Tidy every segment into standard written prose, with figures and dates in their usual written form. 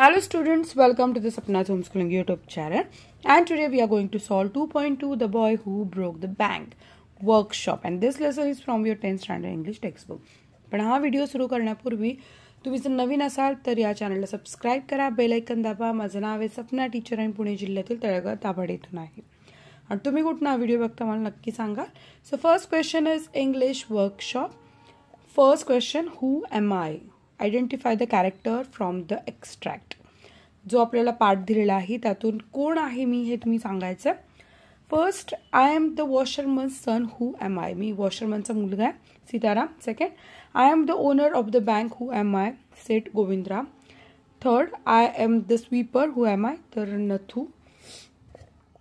Hello students, welcome to the Sapna's Homeschooling YouTube channel, and today we are going to solve 2.2 The Boy Who Broke the Bank workshop, and this lesson is from your 10th standard English textbook. पण हा video सुरू करण्यापूर्वी तुम्ही जर नवीन असाल तर या चॅनलला सबस्क्राइब करा, बेल आयकॉन दाबा. माझं नाव आहे सपना टीचर आणि पुणे जिल्ह्यातील तळेगाव दाभाडे इथून आहे. आणि तुम्ही कुठून हा व्हिडिओ बघता मला नक्की सांगा. So first question is English workshop. First question, who am I? Identify the character from the extract. जो आपल्याला पाठ दिलेला आहे त्यातून कोण आहे मी हे तुम्ही सांगायचं. First, I am the washerman son, who am I? मी वॉशरमनचा मुलगा आहे, Sitaram. Second, I am the owner of the bank, who am I? Seth Govind Ram. Third, I am the sweeper, who am I? तर Nathu.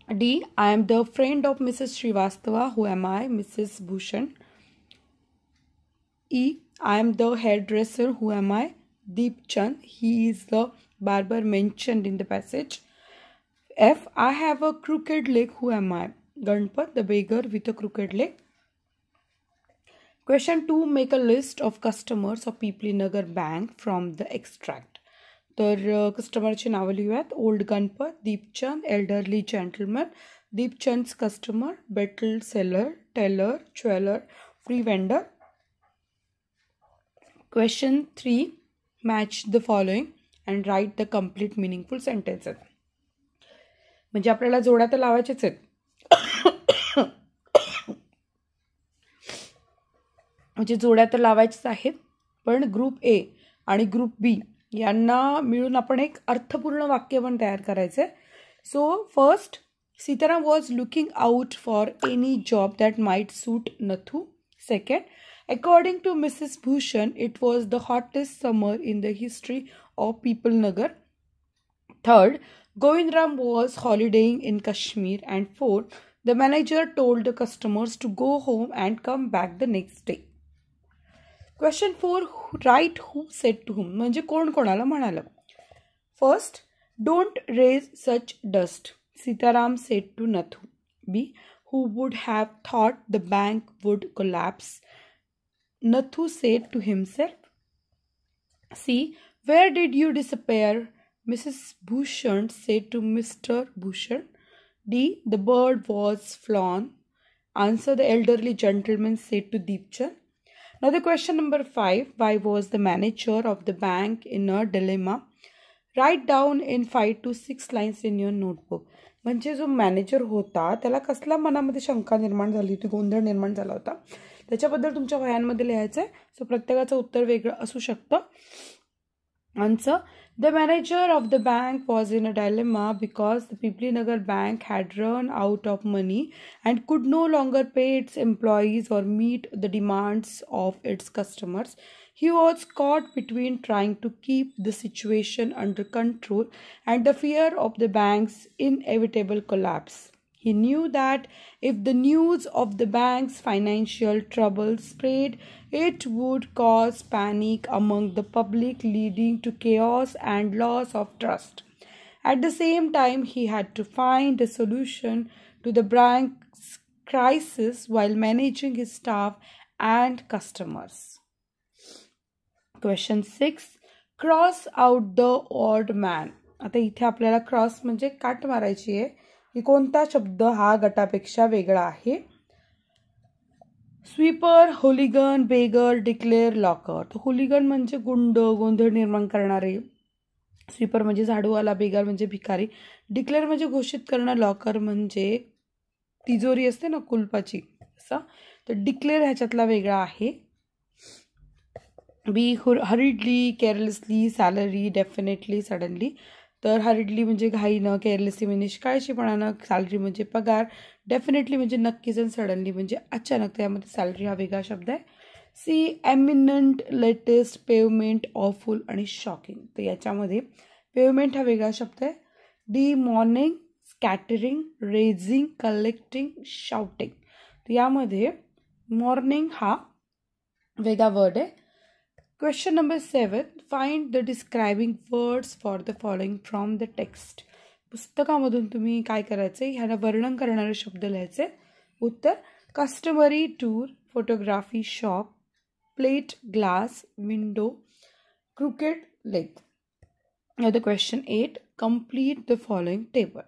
D, I am the friend of Mrs Srivastava, who am I? Mrs Bhushan. E, I am the hairdresser, who am I? Deep Chand, he is the barber mentioned in the passage. F, I have a crooked leg, who am I? Ganpat, the beggar with a crooked leg. Question 2, make a list of customers of Pipalnagar Bank from the extract. तर कस्टमरची नावं लिहूयात. Old Ganpat, Deepchand, elderly gentleman, Deepchand's customer, betel seller, tailor, jeweller, free vendor. Question 3, match the following and write the complete meaningful sentences. म्हणजे आपल्याला जोड्या तर लावायच्याच आहेत. म्हणजे जोड्या तर लावायच्याच आहेत, पण ग्रुप ए आणि ग्रुप बी यांना मिळून आपण एक अर्थपूर्ण वाक्य पण तयार करायचं आहे. So first, Sitaram was looking out for any job that might suit Nathu. Second, according to Mrs. Bhushan, it was the hottest summer in the history of Pipalnagar. Third, Govind Ram was holidaying in Kashmir. And fourth, the manager told the customers to go home and come back the next day. Question 4, write who said to whom. म्हणजे कोण कोणाला म्हणालं. First, don't raise such dust, Sitaram said to Nathu. B, who would have thought the bank would collapse, Nathu said to himself. C, where did you disappear, Mrs. Bhushan said to Mr. Bhushan. D, the bird was flown, answer the elderly gentleman said to Deepchand. Now the question number 5, why was the manager of the bank in a dilemma? Write down in 5 to 6 lines in your notebook. म्हणजे जो manager होता त्याला कसला मनामध्ये शंका निर्माण झाली होती, गोंधळ निर्माण झाला होता, त्याच्याबद्दल तुमच्या वह्यांमध्ये लिहायचं आहे. सो प्रत्येकाचं उत्तर वेगळं असू शकतं. Answer, the manager of the bank was in a dilemma because the Piplinagar bank had run out of money and could no longer pay its employees or meet the demands of its customers. He was caught between trying to keep the situation under control and the fear of the bank's inevitable collapse. He knew that if the news of the bank's financial troubles spread, it would cause panic among the public, leading to chaos and loss of trust. At the same time, he had to find a solution to the bank's crisis while managing his staff and customers. Question 6, cross out the odd man. आता इथे आपल्याला cross म्हणजे काट मारायची आहे की कोणता शब्द हा गटापेक्षा वेगळा आहे. Sweeper, hooligan, beggar, declare, locker. तर होलिगन म्हणजे गुंड, गोंधळ निर्माण करणारे. स्वीपर म्हणजे झाडूवाला, बेगर म्हणजे भिकारी, डिक्लेअर म्हणजे घोषित करणं, लॉकर म्हणजे तिजोरी असते ना कुलपाची असं. तर डिक्लेअर ह्याच्यातला वेगळा आहे. बी, हरिडली, केअरलेसली, सॅलरी, डेफिनेटली, सडनली. तर हरिडली म्हणजे घाईनं, केअरलेसली म्हणजे निष्काळजीपणानं, सॅलरी म्हणजे पगार, डेफिनेटली म्हणजे नक्कीच, आणि सडनली म्हणजे अचानक. त्यामध्ये सॅलरी हा वेगळा शब्द आहे. C, eminent, latest, pavement, awful आणि शॉकिंग. तर याच्यामध्ये पेवमेंट हा वेगळा शब्द आहे. D, morning, scattering, raising, collecting, shouting. तर यामध्ये मॉर्निंग हा वेगळा वर्ड आहे. Question number 7, find the describing words for the following from the text. पुस्तकामधून तुम्ही काय करायचं आहे, ह्याला वर्णन करणारे शब्द लिहायचे. उत्तर, customary, tour, photography, shop, plate, glass, window, cricket, leg. Now the question 8, complete the following table.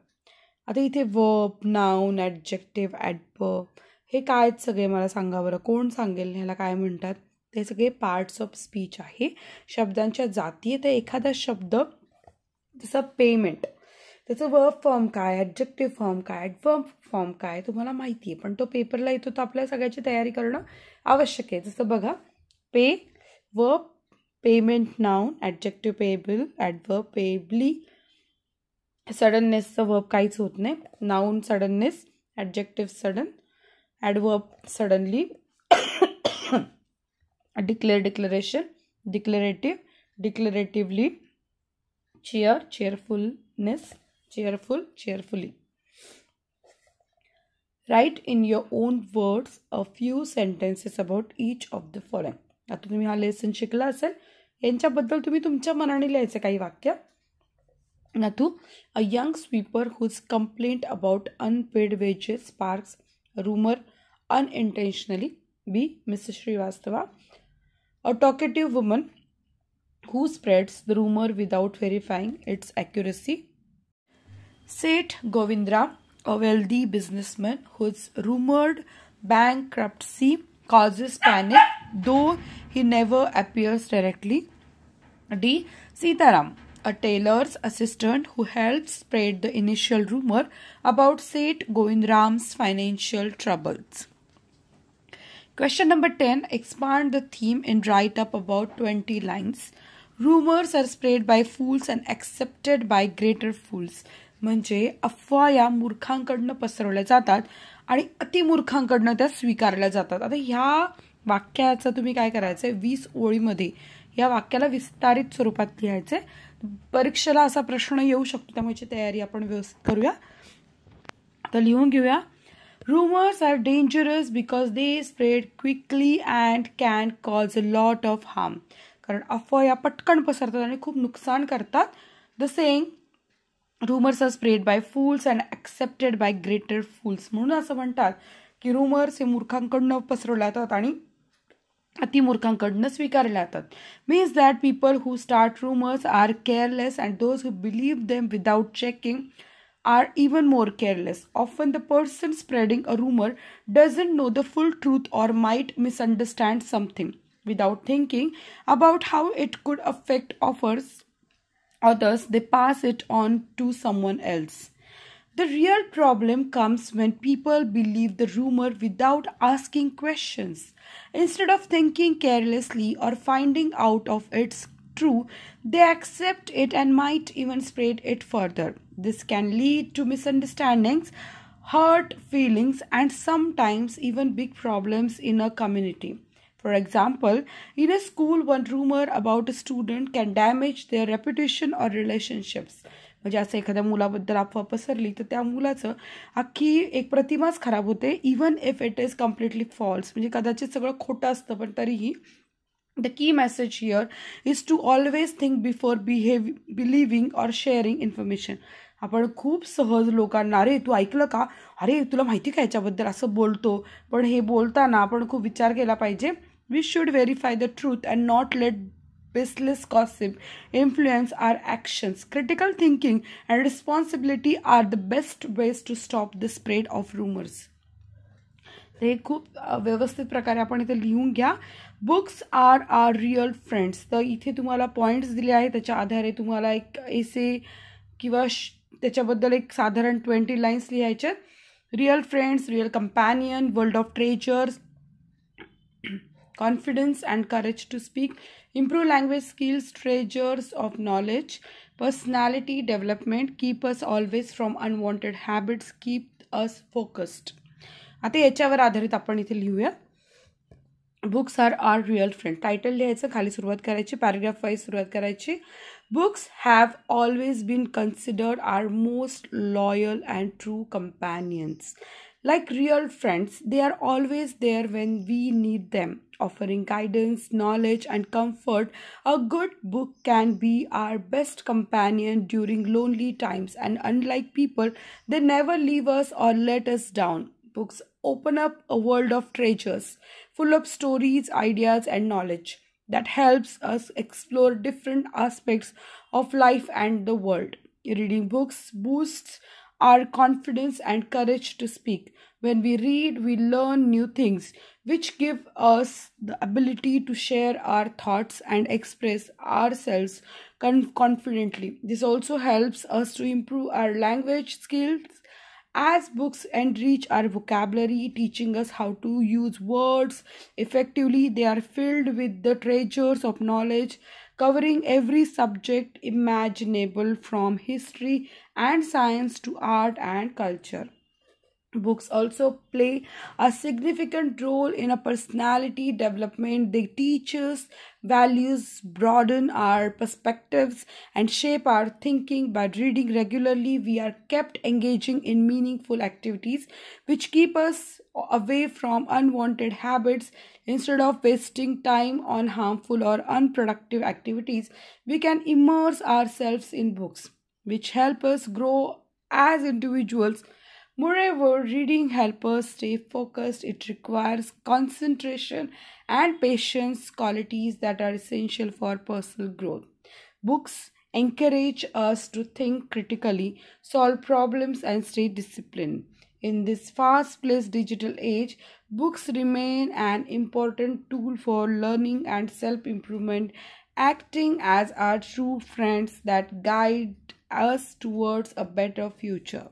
आता इथे वर्ब, नाउन, ॲडजेक्टिव्ह, ॲडवर्ब हे काय सगळे मला सांगा बरं, कोण सांगेल ह्याला काय म्हणतात? ते सगळे पार्ट्स ऑफ स्पीच आहे, शब्दांच्या जाती. तर एखादा शब्द जसं पेमेंट, त्याचं वर्ब फॉर्म काय, ॲडजेक्टिव्ह फॉर्म काय, ॲडवर्ब फॉर्म काय तुम्हाला माहिती आहे, पण तो पेपरला येतो तर आपल्याला सगळ्याची तयारी करणं आवश्यक आहे. जसं बघा, pay, verb, payment, noun, adjective payable, adverb payably, सडननेसचं वर्ब काहीच होत नाही, noun suddenness, adjective sudden, adverb suddenly, declare declaration, declarative declaratively, cheer cheerfulness, cheerful cheerfully. Write in your own words a few sentences about each of the following. आता तुम्ही हा lesson शिकला असेल, यांच्याबद्दल तुम्ही तुमच्या मनाने लिहायचं काही वाक्य. Nathu, a young sweeper whose complaint about unpaid wages sparks a rumor unintentionally. B. Mrs. Srivastava, a talkative woman who spreads the rumor without verifying its accuracy. Seth Govind Ram, a wealthy businessman whose rumored bankruptcy causes panic, though he never appears directly. D. Sitaram, a tailor's assistant who helps spread the initial rumor about Seth Govind Ram's financial troubles. Question number 10. Expand the theme and write up about 20 lines. Rumors are spread by fools and accepted by greater fools. म्हणजे अफवा या मूर्खांकडनं पसरवल्या जातात आणि अतिमूर्खांकडनं त्या स्वीकारल्या जातात. आता ह्या वाक्याचं तुम्ही काय करायचं आहे, 20 ओळीमध्ये या वाक्याला विस्तारित स्वरूपात लिहायचं आहे. परीक्षेला असा प्रश्न येऊ शकतो, त्यामुळे तयारी आपण व्यवस्थित करूया. तर लिहून घेऊया. Rumors are dangerous because they spread quickly and can cause a lot of harm. कारण अफवा या पटकन पसरतात आणि खूप नुकसान करतात. The saying, rumors are spread by fools and accepted by greater fools. म्हणून असं म्हणतात की rumors हे मूर्खांकडनं पसरवल्या जातात आणि अतिमूर्खांकडनं स्वीकारल्या जातात. Means that people who start rumors are careless and those who believe them without checking are even more careless. Often the person spreading a rumor doesn't know the full truth or might misunderstand something. Without thinking about how it could affect others, they pass it on to someone else. The real problem comes when people believe the rumor without asking questions. Instead of thinking carelessly or finding out of its true, they accept it and might even spread it further. This can lead to misunderstandings, hurt feelings, and sometimes even big problems in a community. For example, in a school, one rumor about a student can damage their reputation or relationships. म्हणजे असं एखाद्या मुलाबद्दल अफवा पसरली तर त्या मुलाचं अख्खी एक प्रतिमाच खराब होते, even if it is completely false. म्हणजे कदाचित सगळं खोटं असतं पण तरीही the key message here is to always think before believing or sharing information. आपण खूप सहज लोकांना, अरे तू ऐकलं का, अरे तुला माहिती का याच्याबद्दल, असं बोलतो. पण हे बोलताना आपण खूप विचार केला पाहिजे. We should verify the truth and not let baseless gossip influence our actions. Critical thinking and responsibility are the best ways to stop the spread of rumors. हे खूप व्यवस्थित प्रकारे आपण इथे लिहून घ्या. Books are R real friends. तर इथे तुम्हाला पॉईंट्स दिले आहेत, त्याच्या आधारे तुम्हाला एक एसे किंवा त्याच्याबद्दल एक साधारण 20 लाईन्स लिहायचे. Real friends, real companion, world of treasures, confidence and courage to speak, improve language skills, treasures of knowledge, personality development, keep us always from unwanted habits, keep us focused. आता याच्यावर आधारित आपण इथे लिहूया. Books are R real friend. Title लिहायचं, खाली सुरुवात करायची, पॅराग्राफ वाईज सुरुवात करायची. Books have always been considered are most loyal and true companions. Like real friends, they are always there when we need them, offering guidance, knowledge, and comfort. A good book can be our best companion during lonely times, and unlike people, they never leave us or let us down. Books open up a world of treasures, full of stories, ideas, and knowledge. that helps us explore different aspects of life and the world. Reading books boosts our confidence and courage to speak. When we read, we learn new things, which give us the ability to share our thoughts and express ourselves confidently. This also helps us to improve our language skills as books enrich our vocabulary, teaching us how to use words effectively. They are filled with the treasures of knowledge covering every subject imaginable from history and science to art and culture. Books also play a significant role in a personality development. They teach us values, broaden our perspectives, and shape our thinking. By reading regularly, we are kept engaging in meaningful activities which keep us away from unwanted habits. Instead of wasting time on harmful or unproductive activities, we can immerse ourselves in books, which help us grow as individuals. Moreover, reading helps us stay focused. It requires concentration and patience, qualities that are essential for personal growth. Books encourage us to think critically, solve problems, and stay disciplined. In this fast-paced digital age, books remain an important tool for learning and self-improvement, acting as our true friends that guide us towards a better future.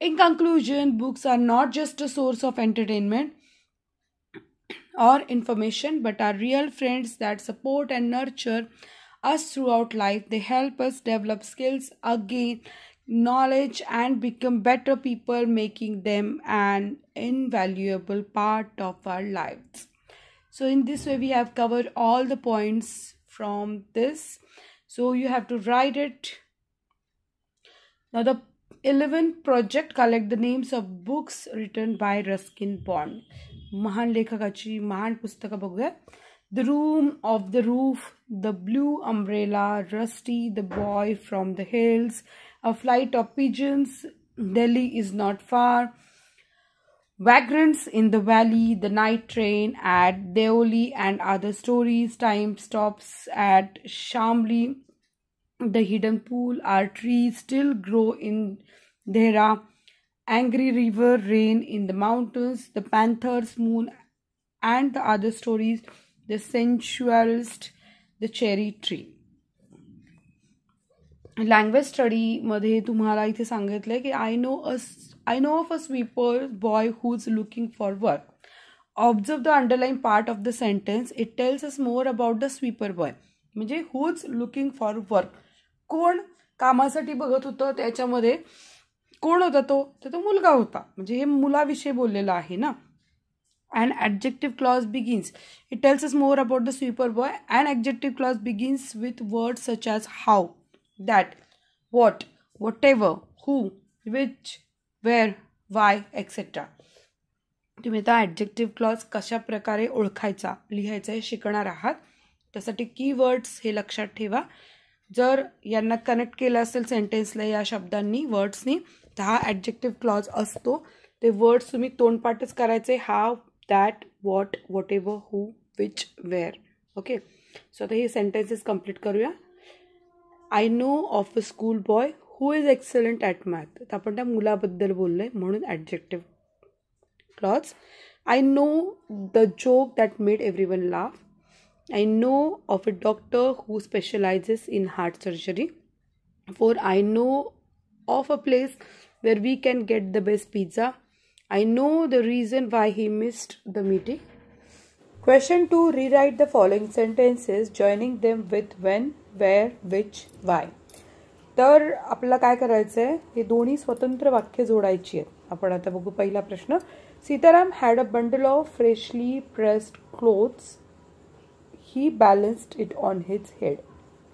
In conclusion, books are not just a source of entertainment or information, but are real friends that support and nurture us throughout life. They help us develop skills, gain knowledge, and become better people, making them an invaluable part of our lives. So, in this way, we have covered all the points from this. So, you have to write it. Now, the 11th project, collect the names of books written by Ruskin Bond. महान लेखकाची महान पुस्तकं बघूया. The Room of the Roof, The Blue Umbrella, Rusty, The Boy from the Hills, A Flight of Pigeons, Delhi is Not Far, Vagrants in the Valley, The Night Train at Deoli and Other Stories, Time Stops at Shamli, The Hidden Pool, Our Trees Still Grow in Dehra, Angry River, Rain in the Mountains, The Panther's Moon and the Other Stories, The Sensualist, The Cherry Tree. Language स्टडीमध्ये तुम्हाला इथे सांगितलं आहे की I know of a sweeper boy who's looking for work. Observe the underlying part of the sentence. It tells us more about the sweeper boy. म्हणजे who's looking for work. कोण कामासाठी बघत होतं, त्याच्यामध्ये कोण होता तो? तर तो मुलगा होता. म्हणजे हे मुलाविषयी बोललेलं आहे ना. An adjective clause begins. It tells us more about the sweeper boy. An adjective clause begins with words such as how, that, what, whatever, who, which, where, why, etc. तुम्ही आता ॲडजेक्टिव्ह क्लॉज कशा प्रकारे ओळखायचा लिहायचा हे शिकणार आहात. त्यासाठी कीवर्ड्स हे लक्षात ठेवा. जर यांना कनेक्ट केलं असेल सेंटेन्सला या शब्दांनी वर्ड्सनी तर हा ॲडजेक्टिव्ह क्लॉज असतो. ते वर्ड्स तुम्ही तोंडपाठच करायचे. How, that, what, whatever, who, which, where. Okay. So आता हे सेंटेन्सेस कंप्लीट करूया. I know of a school boy who is excellent at math. तर आपण त्या मुलाबद्दल बोललो आहे म्हणून adjective clause. I know the joke that made everyone laugh. I know of a doctor who specializes in heart surgery. 4. I know of a place where we can get the best pizza. I know the reason why he missed the meeting. Question 2. Rewrite the following sentences, joining them with when, where, which, why. तर आपल्याला काय करायचं आहे, हे दोन्ही स्वतंत्र वाक्य जोडायची आहेत. आपण आता बघू पहिला प्रश्न. Sitaram had a bundle of freshly pressed clothes. He balanced it on his head.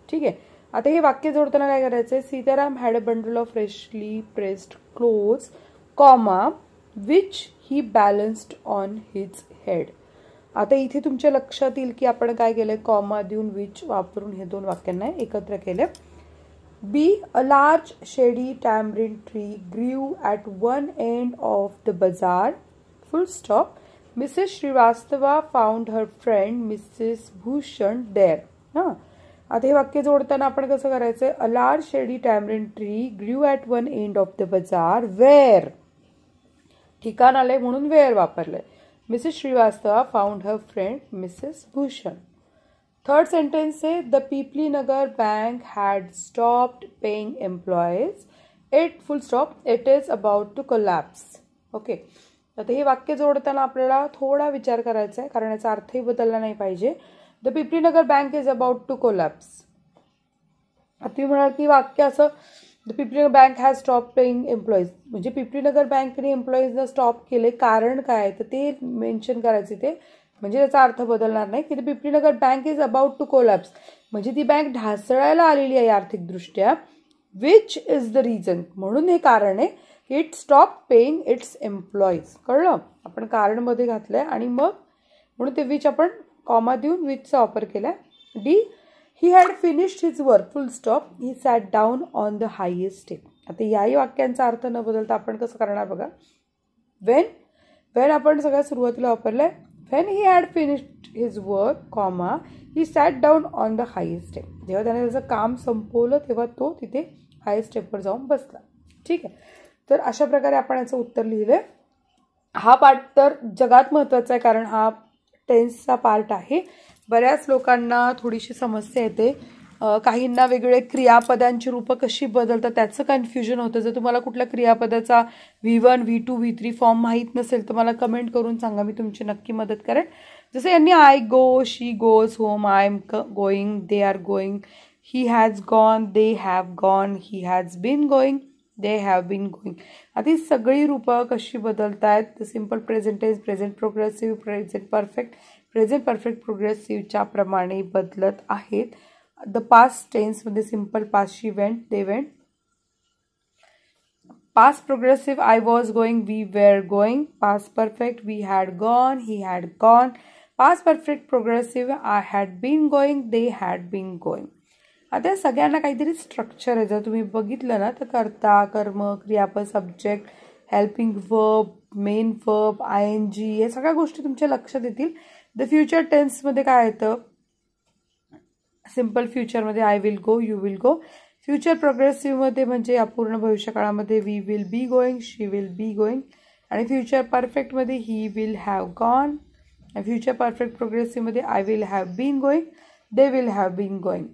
ठीक आहे. आता हे वाक्य जोडताना काय करायचं आहे, Sitaram had a bundle of freshly pressed clothes, comma, which he balanced on his head. आता इथे तुमच्या लक्षात येईल की आपण काय केलंय, कॉमा देऊन विच वापरून हे दोन वाक्यांना एकत्र केले. B, a large shady tamarind tree grew at one end of the bazaar, full stop. Mrs. Srivastava found her friend Mrs.Bhushan there. हां, आता हे वाक्य जोडताना आपण कसं करायचं? A large shady tamarind tree grew at one end of the bazaar where ठिकाण आले म्हणून where वापरले. Mrs. Srivastava found her friend Mrs. Bhushan. Third sentence say the Pipalnagar Bank had stopped paying employees. It full stop. It is about to collapse. Okay. आता हे वाक्य जोडताना आपल्याला थोडा विचार करायचा आहे कारण याचा अर्थही बदलला नाही पाहिजे. The Piplinagar bank is about to collapse. आता तुम्ही म्हणाल की वाक्य असं the Piplinagar bank has stop paying employees म्हणजे पिपलीनगर बँकेने एम्प्लॉईजना स्टॉप केले कारण काय तर ते मेन्शन करायचे ते म्हणजे त्याचा अर्थ बदलणार नाही की the Piplinagar bank is about to collapse म्हणजे ती बँक ढासळायला आलेली आहे आर्थिकदृष्ट्या. विच इज द रिझन म्हणून हे कारण आहे it stop paying it's employees. कळलं? आपण कारण मध्ये घातलंय आणि मग म्हणून ते विच आपण कॉमा देऊन विचचा वापर केलाय. D he had finished his work full stop he sat down on the highest step. आता याही वाक्यांचा अर्थ न बदलता आपण कसं करणार बघा. वेन आपण सगळ्यात सुरुवातीला वापरलंय when he had finished his work comma he sat down on the highest step. जेव्हा त्याने त्याचं काम संपवलं तेव्हा तो तिथे हायेस्ट स्टेपवर जाऊन बसला. ठीक आहे. तर अशा प्रकारे आपण याचं उत्तर लिहिलंय. हा पार्ट तर जगात महत्त्वाचा आहे कारण हा टेन्सचा पार्ट आहे. बऱ्याच लोकांना थोडीशी समस्या येते. काहींना वेगवेगळे क्रियापदांची रूपं कशी बदलतात त्याचं कन्फ्युजन होतं. जर तुम्हाला कुठल्या क्रियापदाचा V1, V2, V3 फॉर्म माहीत नसेल तर मला कमेंट करून सांगा. मी तुमची नक्की मदत करेन. जसं यांनी I go, she goes home, I am going, they are going, he has gone, they have gone, he has been going, they have been going. आता ही सगळी रूपं कशी बदलत आहेत. Simple present tense, present progressive, present perfect प्रोग्रेसिव्हच्या प्रमाणे बदलत आहेत. द पास्ट टेन्समध्ये simple past she went, they went. Past progressive I was going, we were going. Past perfect we had gone, he had gone. Past perfect progressive I had been going, they had been going. आता सगळ्यांना काहीतरी structure आहे. जर तुम्ही बघितलं ना तर कर्ता, कर्म, क्रियापद, subject, helping verb, main verb, ING या सगळ्या गोष्टी तुमच्या लक्षात येतील. द फ्युचर टेन्समध्ये काय येतं. सिम्पल फ्युचरमध्ये I will go, you will go. Future प्रोग्रेसिव्हमध्ये म्हणजे अपूर्ण भविष्यकाळामध्ये we will be going, she will be going. आणि फ्युचर परफेक्टमध्ये ही विल हॅव गॉन. आणि फ्युचर परफेक्ट प्रोग्रेसिव्हमध्ये I will have been going, they will have been going.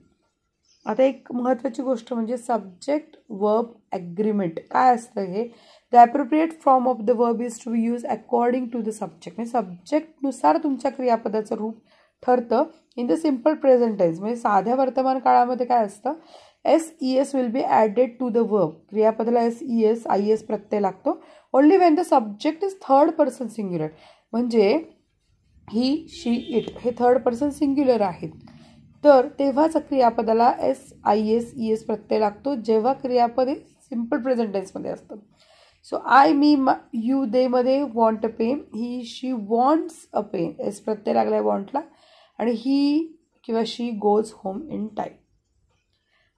आता एक महत्त्वाची गोष्ट म्हणजे सब्जेक्ट वर्ब ॲग्रीमेंट. काय असतं हे. The appropriate form of the verb is to be use according to the subject. म्हणजे सब्जेक्टनुसार तुमच्या क्रियापदाचं रूप ठरतं. In the simple present tense म्हणजे साध्या वर्तमान काळामध्ये काय असतं. SES will be added to the verb. क्रियापदाला SES IS प्रत्यय लागतो. Only when the subject is third person singular म्हणजे ही, शी, इट हे थर्ड पर्सन सिंग्युलर आहेत तर तेव्हाच क्रियापदाला SIS ES प्रत्यय लागतो जेव्हा क्रियापद हे सिम्पल प्रेझेंट टेन्समध्ये असतं. सो आय, मी, यू, दे मध्ये want a pen, he, she wants a pen. S प्रत्यय लागलाय वॉन्टला. आणि ही किंवा she goes home in time.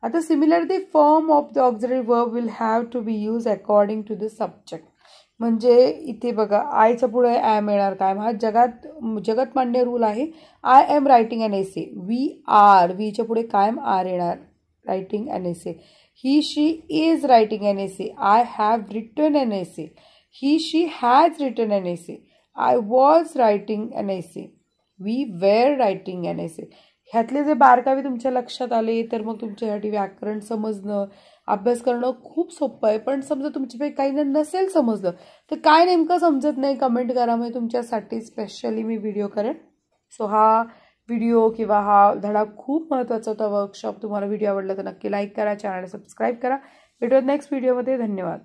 आता similar the form of the auxiliary verb will have to be use according to the subject. म्हणजे इथे बघा आयच्या पुढे ॲम येणार. काय हा जगतमान्य रूल आहे. I am writing an essay. We are, वीच्या पुढे कायम आर येणार. Writing an essay. He, she is writing an essay. I have written an essay. He, she has written an essay. I was writing an essay. We were writing an essay. ह्यातले जे बारकावे तुमच्या लक्षात आले तर मग तुमच्यासाठी व्याकरण समजणं, अभ्यास करणं खूप सोपं आहे. पण समजा तुमच्यापैकी काही नसेल समजलं तर काय नेमकं समजत नाही कमेंट करा. म्हणजे तुमच्यासाठी स्पेशली मी व्हिडिओ करेन. सो हा व्हिडिओ किंवा हा धडा खूप महत्त्वाचा होता. वर्कशॉप. तुम्हाला व्हिडिओ आवडला तर नक्की लाईक करा, चॅनल सबस्क्राईब करा. भेटूयात नेक्स्ट व्हिडिओमध्ये. धन्यवाद.